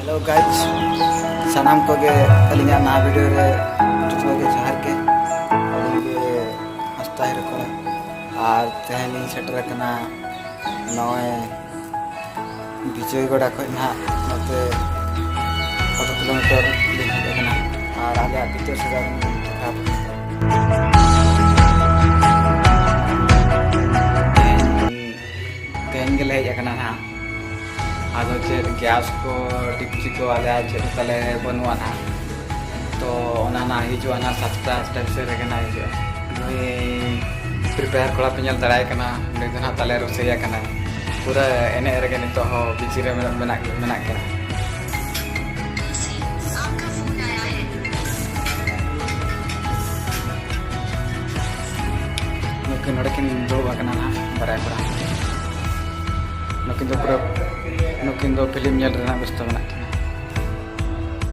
hello guys सनाम को गे अलिया ना video रे जो के जहर के अलिगे हस्ता ही रखो और तेहनी सेटर कना नय विजयगढ़ खो ना नते 4 किलोमीटर लिंक कना और आले भीतर से तेहन के ले कना ना आदो चेर गैस को डिक्ची को आले चेर तले बनवा ना तो ओना ना हिजुआ ना सस्ता स्टेप से रगना हिजुआ प्रिपेयर कोड़ा पिनल दराय कना नेदना तले रोसेया कना पूरा एने रगे नितो हो बिचिरे मेना कना नुकिन नडकिन दुड़बा कना ना बराय पड़ा नुकिन दो फिल्म व्यस्त